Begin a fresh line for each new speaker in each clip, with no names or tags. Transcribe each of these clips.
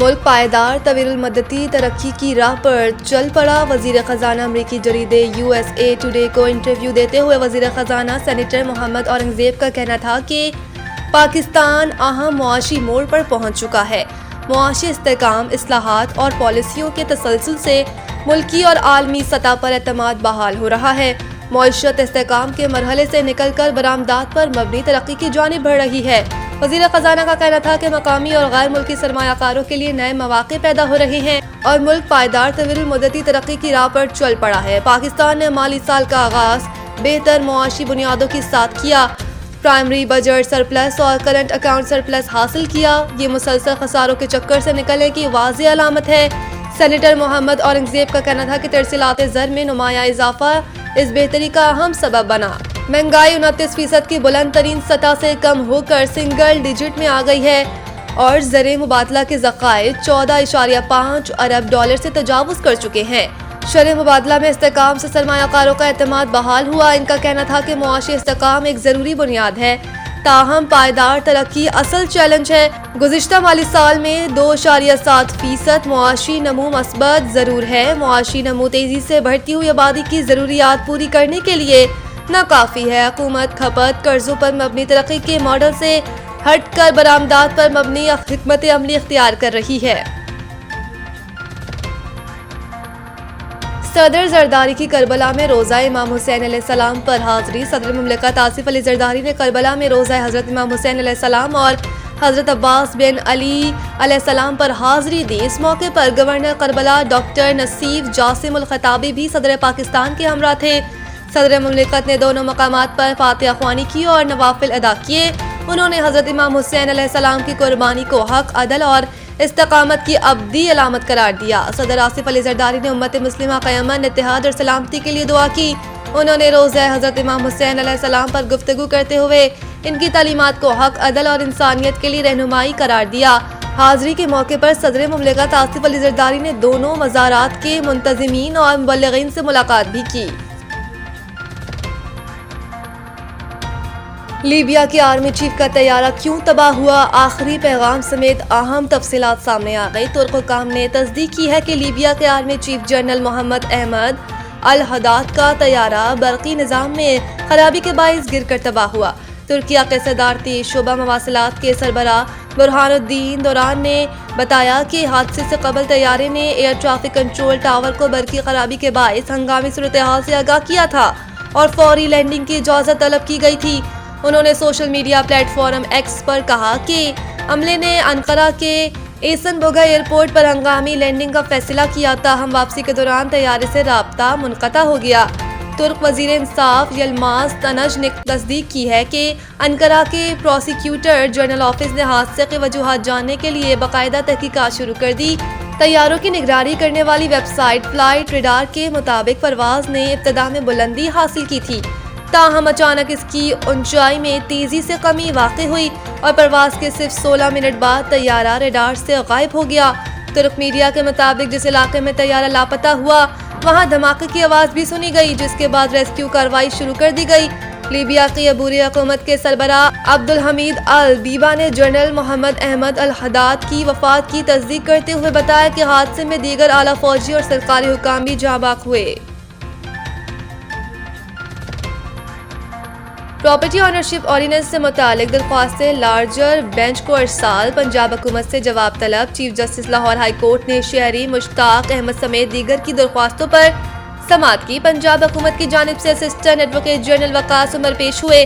मुल्क पायदार तवील मदती तरक्की की राह पर चल पड़ा। वजीर खजाना अमरीकी जरीदे USA टुडे को इंटरव्यू देते हुए वजीर खजाना सेनेटर मोहम्मद औरंगजेब का कहना था कि पाकिस्तान अहम मुआशी मोड़ पर पहुंच चुका है। मुआशी इस्तेकाम, इस्लाहात और पॉलिसियों के तसलसल से मुल्की और आलमी सतह पर एतमाद बहाल हो रहा है। मईशत इस्तेकाम के मरहले से निकल कर बरामदात पर मबनी तरक्की की जानिब बढ़ रही है। वजीर खजाना का कहना था कि मकामी और गैर मुल्की सरमायाकारों के लिए नए मौके पैदा हो रहे हैं और मुल्क पायदार तवील मुद्दती तरक्की की राह पर चल पड़ा है। पाकिस्तान ने माली साल का आगाज बेहतर मुआशी बुनियादों के साथ किया, प्राइमरी बजट सरप्लस और करंट अकाउंट सरप्लस हासिल किया। ये मुसलसल खसारों के चक्कर से निकलने की वाज़ेह अलामत है। सेनेटर मोहम्मद औरंगजेब का कहना था कि तरसीलात ज़र में नुमाया इजाफा इस बेहतरी का अहम सबब बना। महंगाई 29% की बुलंद तरीन सतह से कम होकर सिंगल डिजिट में आ गई है और ज़र मुबादला के ज़खायर 14.5 अरब डॉलर से तजावुज़ कर चुके हैं। शरह मुबादला में इस्तेकाम से सरमायाकारों का एतमाद बहाल हुआ। इनका कहना था कि मुआशी इस्तेकाम एक ज़रूरी बुनियाद है, ताहम पायदार तरक्की असल चैलेंज है। गुज़िश्ता माली साल में 2.7% मुआशी नमू मस्बत ज़रूर है। मुआशी नमू तेज़ी से बढ़ती हुई आबादी की ज़रूरियात पूरी करने के लिए न काफ़ी है। हुकूमत खपत कर्जों पर मबनी तरक्की के मॉडल से हटकर बरामदात पर मबनी हिकमत अमली इख्तियार कर रही है। सदर जरदारी की करबला में रोज़ा इमाम हुसैन अलैहिस्सलाम पर हाज़री। सदर मुमलिकत आसिफ अली जरदारी ने करबला में रोज़ा हज़रत इमाम हुसैन अलैहिस्सलाम और हज़रत अब्बास बिन अली अलैहिस्सलाम पर हाज़री दी। इस मौके पर गवर्नर करबला डॉक्टर नसीफ जासिम उल खताबी भी सदर पाकिस्तान के हमरा थे। सदर मुमलिकत ने दोनों मकामात पर फातिहा ख्वानी की और नवाफिल अदा किए। उन्होंने हज़रत इमाम हुसैन अलैहिस्सलाम की कुर्बानी को हक, अदल और इस्तकामत की अब्दी अलामत करार दिया। सदर आसिफ अली जरदारी ने उम्मत मुस्लिमा क़यामत, इत्तेहाद और सलामती के लिए दुआ की। उन्होंने रोज़ा हज़रत इमाम हुसैन अलैहिस्सलाम पर गुफ्तगू करते हुए इनकी तालीमात को हक, अदल और इंसानियत के लिए रहनुमाई करार दिया। हाज़री के मौके पर सदर मुमलिकत आसिफ अली जरदारी ने दोनों मज़ारात के मुंतज़िमीन और मुबल्लिगीन से मुलाकात भी की। लीबिया के आर्मी चीफ का तैयारा क्यों तबाह हुआ, आखिरी पैगाम समेत अहम तफसीलात सामने आ गई। तुर्क हुकाम ने तस्दीक की है कि लीबिया के army chief general Mohammed Ahmed al Haddad का तैयारा बरकी निज़ाम में खराबी के बाइस गिरकर तबाह हुआ। तुर्किया के सदारती शोबा मवासिलात के सरबरा बुरहानुद्दीन दौरान ने बताया कि हादसे से कबल तैयारे ने एयर ट्रैफिक कंट्रोल टावर को बरकी खराबी के बाइस हंगामी सूरत हाल से आगाह किया था और फौरी लैंडिंग की इजाज़त तलब की गई थी। उन्होंने सोशल मीडिया प्लेटफॉर्म एक्स पर कहा कि अमले ने अंकारा के एसन-बोगा एयरपोर्ट पर हंगामी लैंडिंग का फैसला किया था। हम वापसी के दौरान तैयारे से राब्ता मुनक़ता हो गया। तुर्क वज़ीर इंसाफ यलमास तनज ने तस्दीक की है कि अंकारा के प्रोसिक्यूटर जनरल ऑफिस ने हादसे की वजूहात जानने के लिए बाकायदा तहकीकात शुरू कर दी। तैयारों की निगरानी करने वाली वेबसाइट फ्लाइट रेडार के मुताबिक परवाज ने इब्तदा में बुलंदी हासिल की थी, ताहम अचानक इसकी ऊंचाई में तेजी से कमी वाक़ई हुई और परवाज के सिर्फ 16 मिनट बाद तैयारा रेडार से गायब हो गया। तुर्क मीडिया के मुताबिक जिस इलाके में तैयारा लापता हुआ वहां धमाके की आवाज़ भी सुनी गई, जिसके बाद रेस्क्यू कार्रवाई शुरू कर दी गई। लीबिया की अबूरी हुकूमत के सरबरा अब्दुल हमीद अल बीबा ने जनरल मोहम्मद अहमद अल हदाद की वफात की तस्दीक करते हुए बताया कि हादसे में दीगर आला फौजी और सरकारी हुकाम भी जाँ बाक हुए। प्रॉपर्टी ऑनरशिप ऑर्डिनेंस से मुतालिक दरख्वास्तें लार्जर बेंच को अरसाल। पंजाब हुकूमत से जवाब तलब। Chief justice Lahore high court ने शहरी मुश्ताक अहमद समेत दीगर की दरख्वास्तों पर समाअत की। पंजाब हुकूमत की जानिब से assistant advocate general Waqas Umar पेश हुए।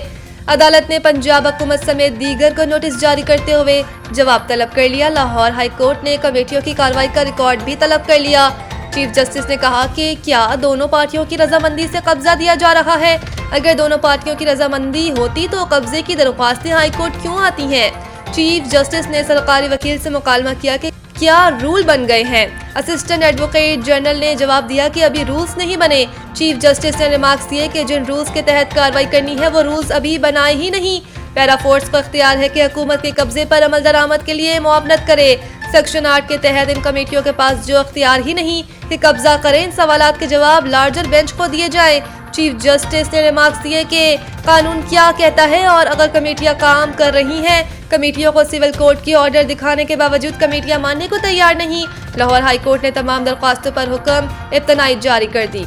अदालत ने पंजाब हुकूमत समेत दीगर को नोटिस जारी करते हुए जवाब तलब कर लिया। लाहौर हाई कोर्ट ने कमेटियों की कार्रवाई का रिकॉर्ड भी तलब कर लिया। चीफ जस्टिस ने कहा कि क्या दोनों पार्टियों की रजामंदी से कब्जा दिया जा रहा है? अगर दोनों पार्टियों की रजामंदी होती तो कब्जे की दरख्वास्तें हाई कोर्ट क्यों आती हैं? चीफ जस्टिस ने सरकारी वकील से मुकालमा किया कि क्या रूल बन गए हैं? असिस्टेंट एडवोकेट जनरल ने जवाब दिया कि अभी रूल्स नहीं बने। चीफ जस्टिस ने रिमार्क्स दिए कि जिन रूल्स के तहत कार्रवाई करनी है वो रूल्स अभी बनाए ही नहीं। पैरा फोर्स को इख्तियार है कि हुकूमत के कब्जे पर अमल दरामद के लिए मुआवनत करे। सेक्शन 8 के तहत इन कमेटियों के पास जो इख्तियार ही नहीं कि कब्जा करें, इन सवालात के जवाब लार्जर बेंच को दिए जाएं। चीफ जस्टिस ने रिमार्क्स दिए कि कानून क्या कहता है और अगर कमेटियां काम कर रही हैं, कमेटियों को सिविल कोर्ट की ऑर्डर दिखाने के बावजूद कमेटियां मानने को तैयार नहीं। लाहौर हाई कोर्ट ने तमाम दरख्वास्तों पर हुक्म इब्तनाई जारी कर दी।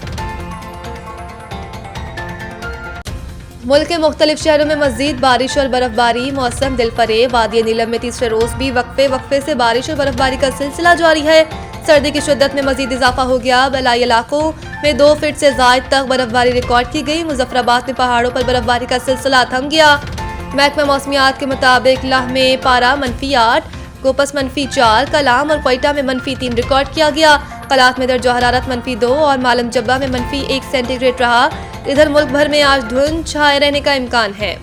मुल्क के मुख्तलिफ शहरों में मजीद बारिश और बर्फबारी, मौसम दिलफरेब। वादी नीलम में तीसरे रोज भी वक्फे से बारिश और बर्फबारी का सिलसिला जारी है। सर्दी की शिद्दत में मजीद इजाफा हो गया। बलाई इलाकों में 2 फीट से ज्यादा तक बर्फबारी रिकॉर्ड की गई। मुजफ्फराबाद में पहाड़ों पर बर्फबारी का सिलसिला थम गया। महकमा मौसमियात के मुताबिक लाह में पारा -8, गोपस -4, कलाम और क्वेटा में -3 रिकॉर्ड किया गया। कलात में दर्जा हरारत -2 और मालम जब्बा में -1 सेंटीग्रेड रहा। इधर मुल्क भर में आज धुंध छाए रहने का इम्कान है।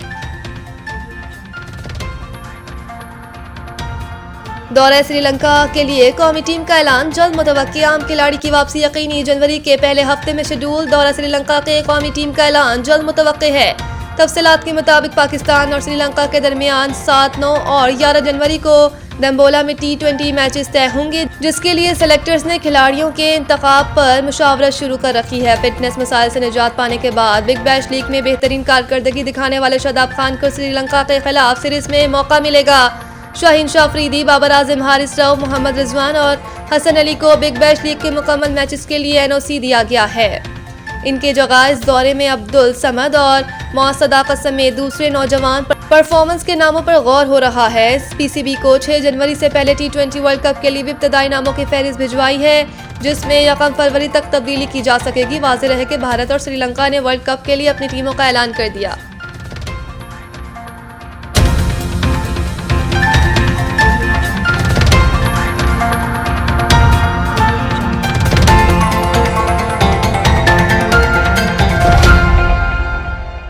दौरा श्रीलंका के लिए कौमी टीम का ऐलान जल्द मुतवक्की। आम खिलाड़ी की वापसी यकीनी। जनवरी के पहले हफ्ते में शेड्यूल दौरा श्रीलंका के कौमी टीम का ऐलान जल्द मुतवक्की है। तफसीलात के मुताबिक पाकिस्तान और श्रीलंका के दरमियान 7, 9 और 11 जनवरी को दम्बोला में T20 मैचेस तय होंगे, जिसके लिए सेलेक्टर्स ने खिलाड़ियों के इंतखाब पर मुशावरत शुरू कर रखी है। फिटनेस मसाइल से निजात पाने के बाद बिग बैश लीग में बेहतरीन कारकर्दगी दिखाने वाले शादाब खान को श्रीलंका के खिलाफ सीरीज में मौका मिलेगा। शाहीन शाह अफरीदी, बाबर आजम, हारिस राव, मोहम्मद रिजवान और हसन अली को बिग बैश लीग के मुकम्मल मैचेस के लिए NOC दिया गया है। इनके जगह इस दौरे में अब्दुल समद और मौत सदाकत समेत दूसरे नौजवान परफॉर्मेंस के नामों पर गौर हो रहा है। PCB को 6 जनवरी से पहले T20 वर्ल्ड कप के लिए भी इब्तदाई नामों की फहरिस्त भिजवाई है, जिसमें 1 फरवरी तक तब्दीली की जा सकेगी। वाज़ेह रहे कि भारत और श्रीलंका ने वर्ल्ड कप के लिए अपनी टीमों का ऐलान कर दिया।